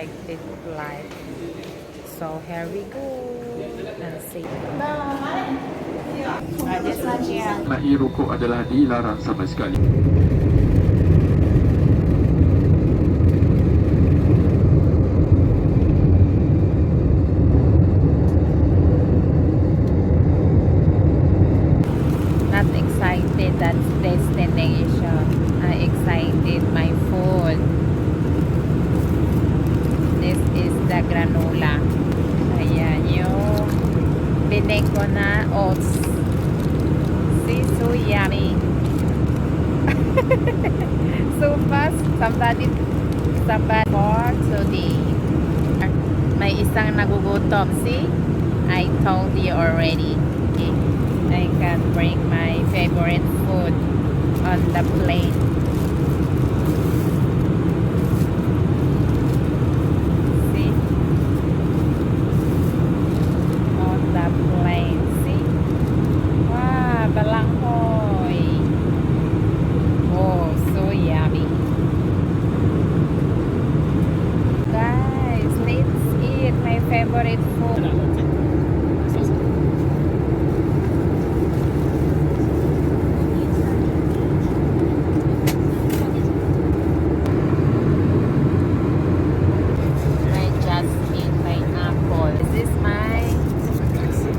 unexpected flight. So here we go and see. This one here. Mahi rokok adalah dilarang sama sekali. Not excited, that's destination. I excited my food. This is the granola. Ayan yung binig ko na oats. See, so yummy. So fast. Somebody for today. May isang nagugutom. See, I told you already. Okay. I can bring my favorite food on the plane. See? On the plane. See? Wow, balanghoy. Oh, so yummy. Guys, let's eat my favorite food.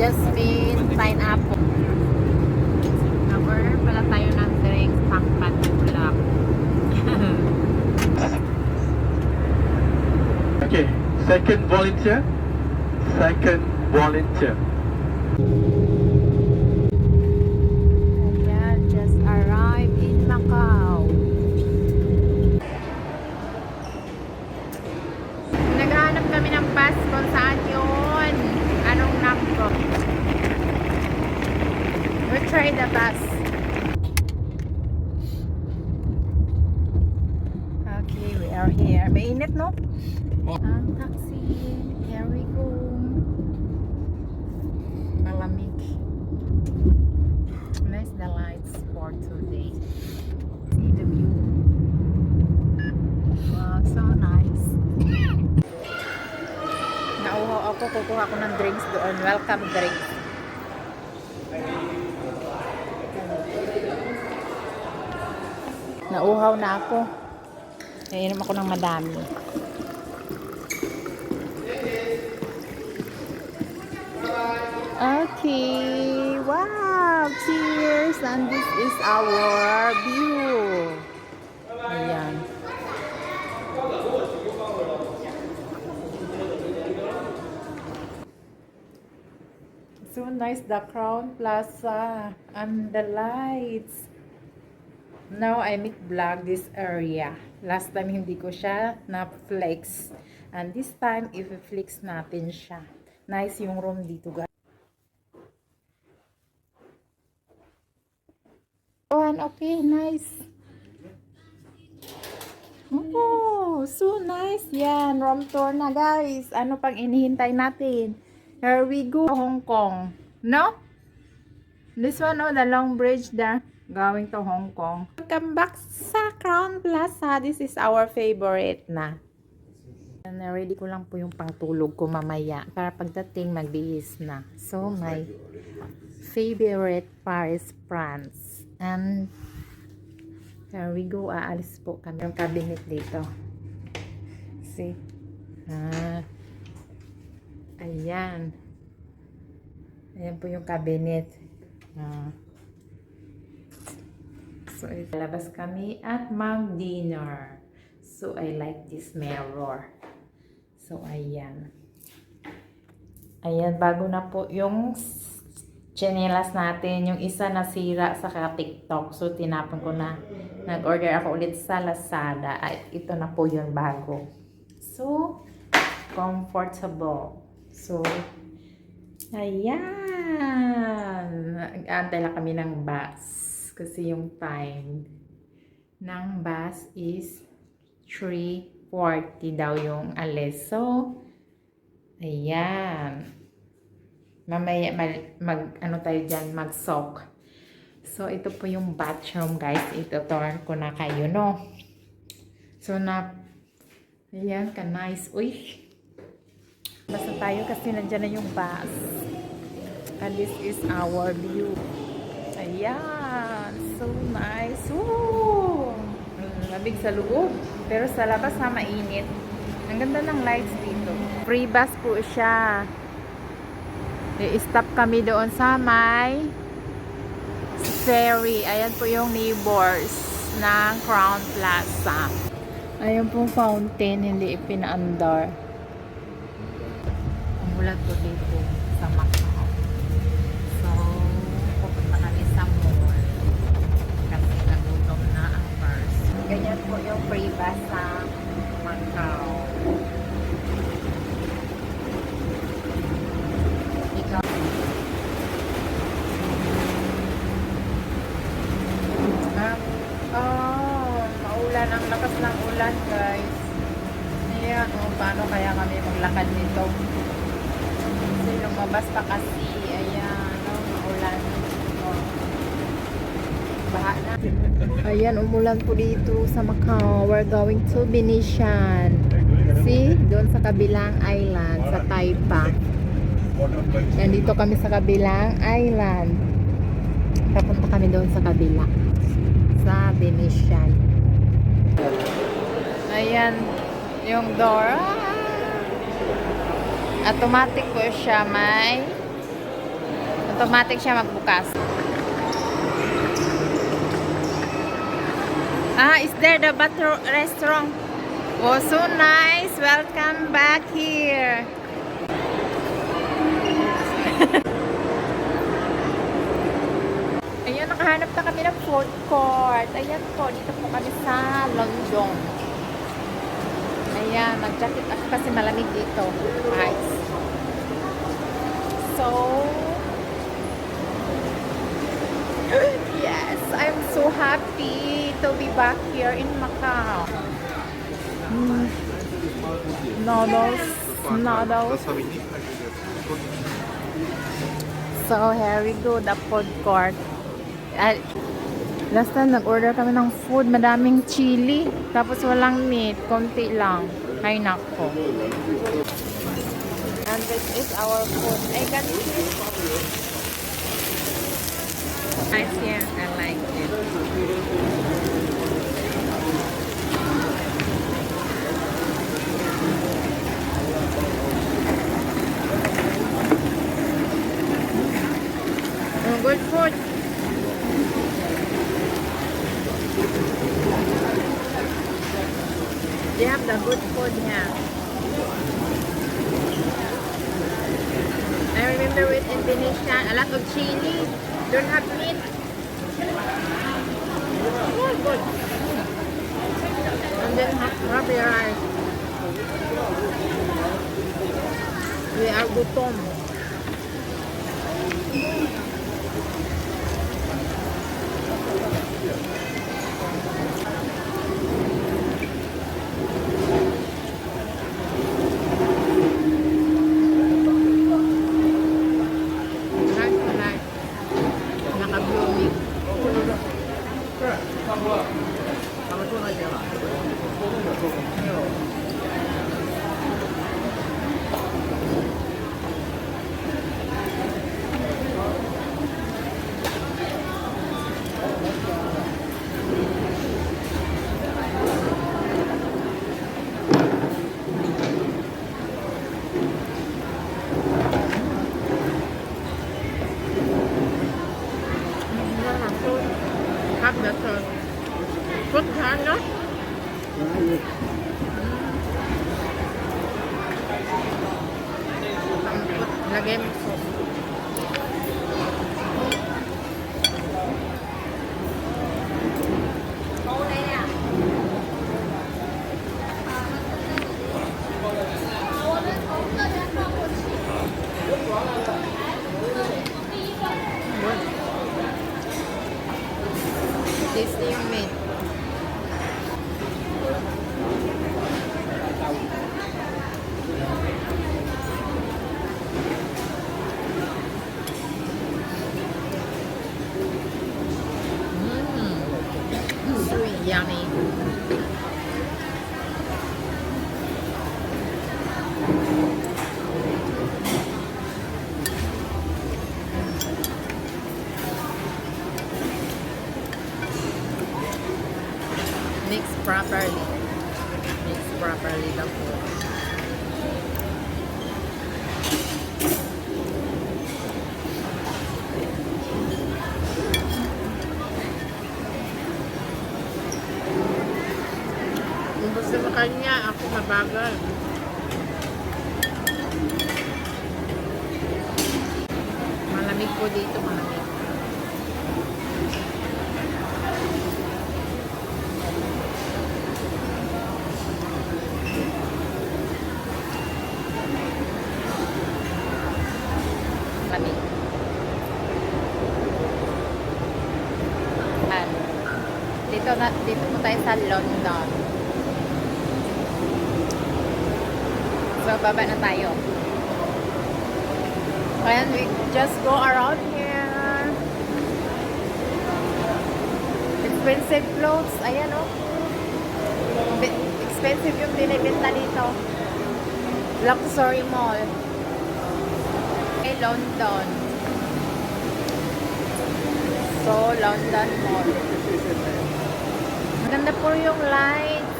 Jasmine pineapple. Nag-order pala tayo ng drinks pang patulak. Okay, second volunteer. Second volunteer. Ayan, just arrived in Macau. Naghahanap kami ng bus kung saan yun. Anong number? We'll try the bus. Okay, we are here. Mainit, no? Ang taxi. Here we go. Malamig. Nice the lights for today. See the view. Wow, so nice. Nauhaw ako, kukuha ko ng drinks doon. Welcome drinks. Nauhaw na ako. Iinom ako ng madami. Okay. Wow. Cheers. And this is our view. Ayan. So nice, the Crown Plaza and the lights. Now I make vlog this area. Last time hindi ko siya na-flex. And this time i-flex natin siya. Nice yung room dito, guys. Oh, okay, nice. Oh, so nice. Yan, room tour na, guys. Ano pang inihintay natin? Here we go, Hong Kong. No? This one, oh, the long bridge there. Going to Hong Kong. Welcome back sa Crown Plaza. This is our favorite na. And ready ko lang po yung pangtulog ko mamaya. Para pagdating, magbihis na. So, my favorite Paris, France. And here we go. Aalis po kami. Yung cabinet dito. See? Ayan. Ayan po yung cabinet. So, lalabas kami at mag-dinner. So, I like this mirror. So, ayan. Ayan, bago na po yung chinelas natin. Yung isa nasira sa TikTok. So, tinapon ko na. Nag-order ako ulit sa Lazada. At ito na po yung bago. So, comfortable. So, ayan. Nag-aantay lang kami ng bus. Kasi yung time ng bus is 3:40 daw yung alis. So, ayan. Mamaya ano tayo dyan, mag-soak. So, ito po yung bathroom, guys. Ito turn ko na kayo, no? So, Ayan, ka-nice. Uy! Basta tayo kasi nandyan na yung bus. And this is our view. Ayan! So nice! Woo! Labig sa loob. Pero sa labas na mainit. Ang ganda ng lights dito. Free bus po siya. I-stop kami doon sa may ferry. Ayan po yung neighbors ng Crown Plaza. Ayan pong fountain, hindi ipinaandar. Ang ulan po dito sa Macau. So, pupunta kami sa mall. Kasi nagutom na ang first. Ganyan po yung free bus sa Macau. Ikaw. Maulan. Ang lakas ng ulan, guys. Ayan, paano kaya kami maglakad nito? Kasi lumabas pa kasi. Ayan, maulan. Baha na. Ayan, umulan po dito sa Macau. We're going to Venetian. See? Doon sa kabilang island, sa Taipa. Yan, dito kami sa kabilang island. Papunta kami doon sa kabila. Sa Venetian. Ayan, yung door. Automatic po siya, may automatic siya magbukas. Is there the bathroom restaurant? Oh, so nice. Welcome back here. Ayan, nakahanap na kami ng food court. Ayan po, dito po kami sa London. Ayan, nag-jacket ako kasi malamig dito. Guys. So, yes, I'm so happy to be back here in Macau. Noodles. So, here we go, the food court. Last time, nag-order kami ng food. Madaming chili. Tapos walang meat. Konti lang. Ay, nako. And this is our food. I got it. Nice here. I like it. Good food. They have the good food here. I remember with Indonesia, a lot of chili. Don't have meat. Oh, good. And then have your rice. We are gutom. Good hand, no? Lagay mo sauce. Tasty yung meat. Sweet, yummy. ganda po. Kung gusto mo kanya, ako mabagal. Malamig po dito, malamig. Malamig. Ayan. Dito po tayo sa London. So, baba na tayo. And we just go around here. Expensive clothes. Ayan, oh. Expensive yung binibenta dito. Luxury Mall. Okay, London. So, London Mall. Maganda po yung lights.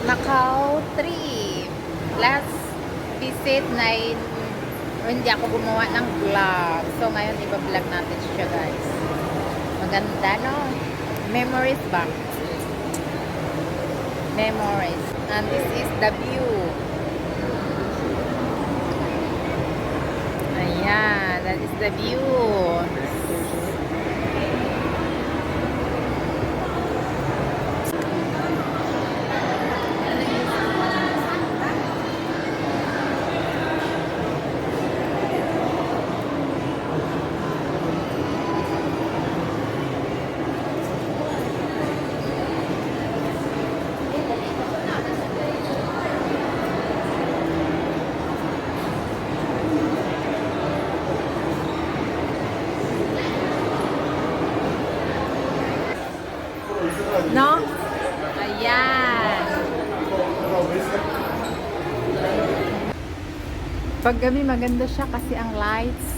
Macau 3. Last visit na hindi ako gumawa ng vlog. So, ngayon iba-vlog natin siya, guys. Maganda, no? Memories ba? Memories. And this is the view. Ayan, that is the view. No? Ayan. Pag gabi maganda siya kasi ang lights.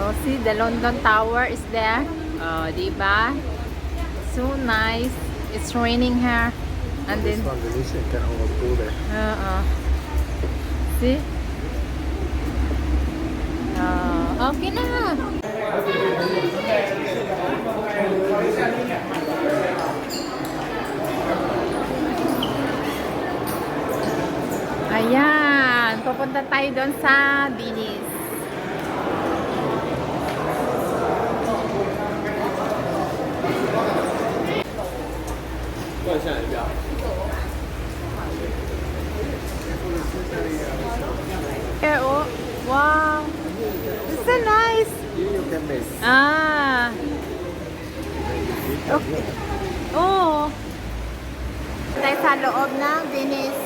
Oh, see, the London Tower is there. Oh, diba? So nice. It's raining here. And then, This one, the Nissan can overdo there. see? Okay na. Ayan, pupunta tayo doon sa Venice. Here, oh, wow, it's so nice. You can miss. Ah, okay. Oh, tayo sa loob ng Venice.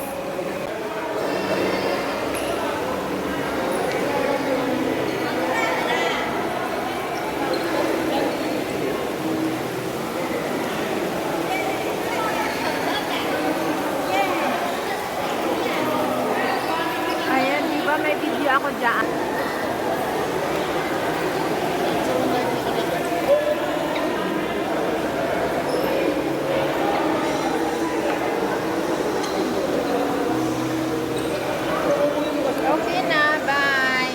Ayan, di ba may video ako dyan? Okay na, bye.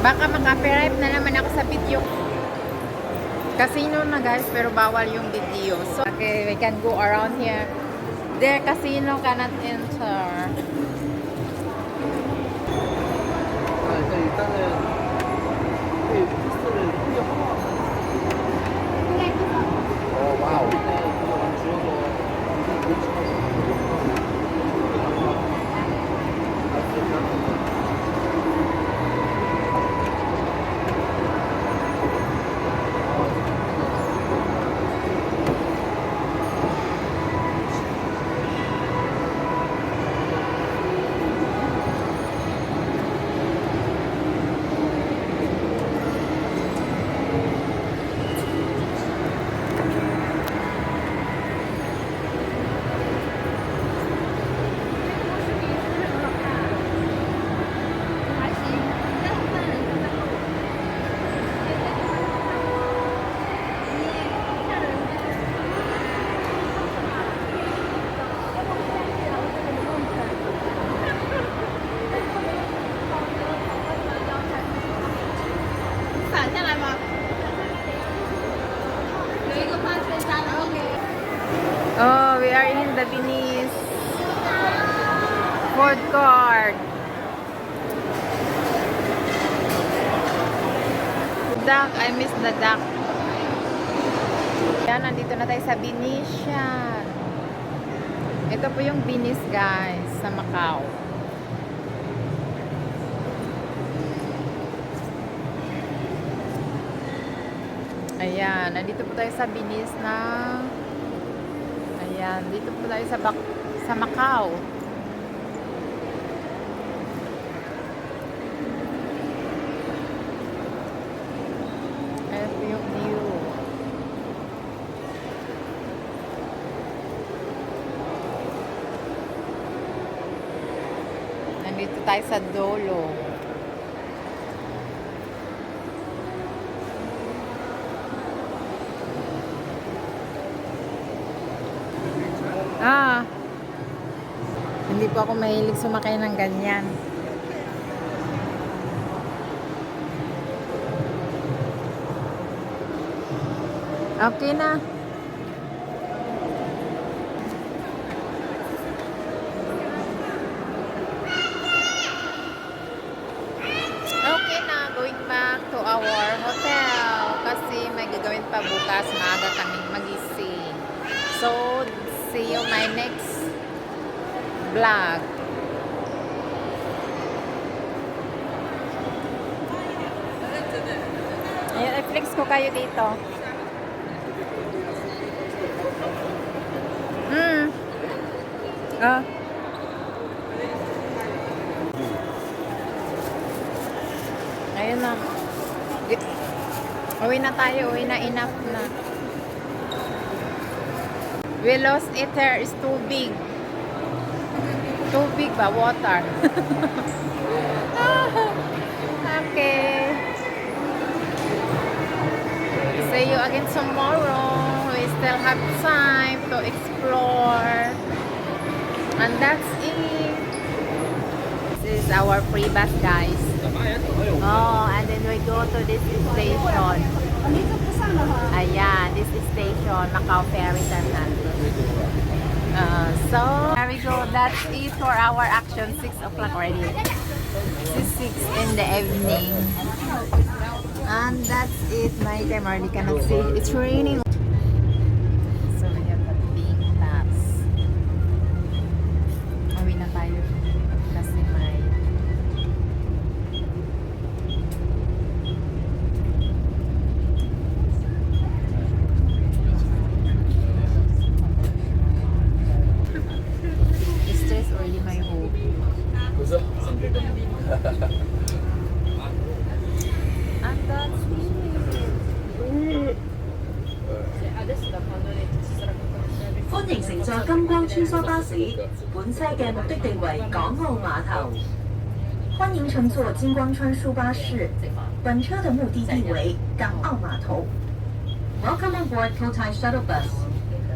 Baka mag-copyright na naman ako sa video. Casino na guys, pero bawal yung video. So, okay, we can go around here. There, casino cannot enter. 일단은 이 피스톨을 are in the Venice food court. Duck, I miss the duck. Yan, nandito na tayo sa Venetian. Ito po yung Venice, guys, sa Macau. Ayan, nandito po tayo sa Venice na. Ayan, dito po tayo sa Macau. Ayan po yung view. Nandito tayo sa Dolo. Hindi po ako mahilig sumakay ng ganyan. Okay na. Okay na, going back to our hotel kasi may gagawin pa bukas, maaga kaming magising. So, see you my next vlog. Ayan, i-flex ko kayo dito. Ayun na. Uwi na tayo. Uwi na. Enough na. We lost it here. It's too big. Too big ba? Water. Okay. See you again tomorrow. We still have time to explore. And that's it. This is our free bus, guys. Oh, and then we go to this station. Ayan, this is station, Macau Ferry Terminal. So, there we go. That's it for our action. 6 o'clock already. It's 6 in the evening. And that's it. My camera already cannot see. It's raining. So, we have a big bus. Uwi na tayo. Kasi may stress already my hope. And that's it. 歡迎乘坐金光穿梭巴士，本車嘅目的地為港澳碼頭。歡迎乘坐金光穿梭巴士，本車的目的地為港澳碼頭。Welcome on board Cotai Shuttle Bus.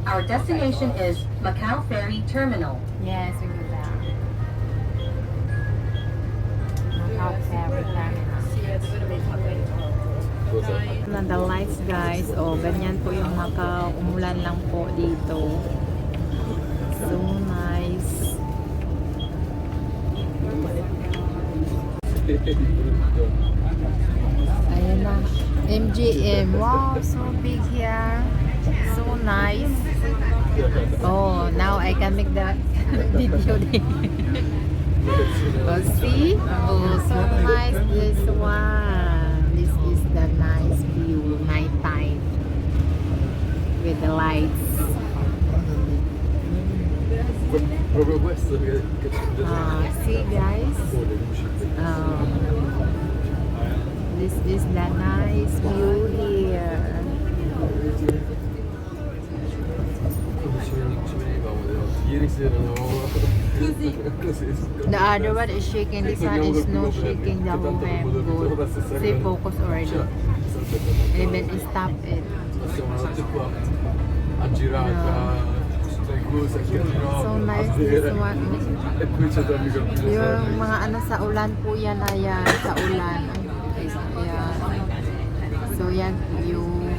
Our destination is Macau Ferry Terminal. Yes, we do that. Macau Ferry Terminal. The lights, guys. Oh, ganyan po yung Macau. Umulan lang po dito. So nice. Ayan na. MGM. Wow, so big here. So nice. Oh, now I can make the video. Oh, see? Oh, so nice this one. This is the nice view, nighttime with the lights. Proprio questo che See guys, this is the nice view here. ieri sera The other one is shaking, this one is no shaking, the whole good. Stay focus already. Even stop it. Passiamo la notte qua a girare tra cose che So nice this one. e qui c'è tuo amico Yung mga ano sa ulan po yan, ayan, sa ulan. Ayan. So yan po yung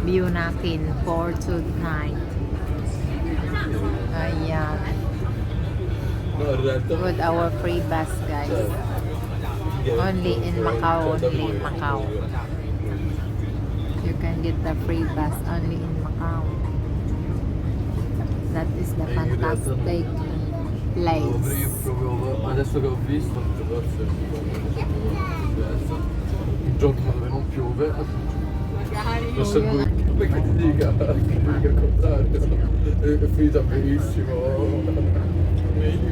view natin for tonight. Ayan. No, in realtà... With our free bus, guys. Only in Macau, only in Macau. You can get the free bus only in Macau. That is the fantastic Avrei place. proprio... Adesso che ho visto, forse... Un giorno dove non piove. Non so come che ti dica il contrario. È finita benissimo. Meglio.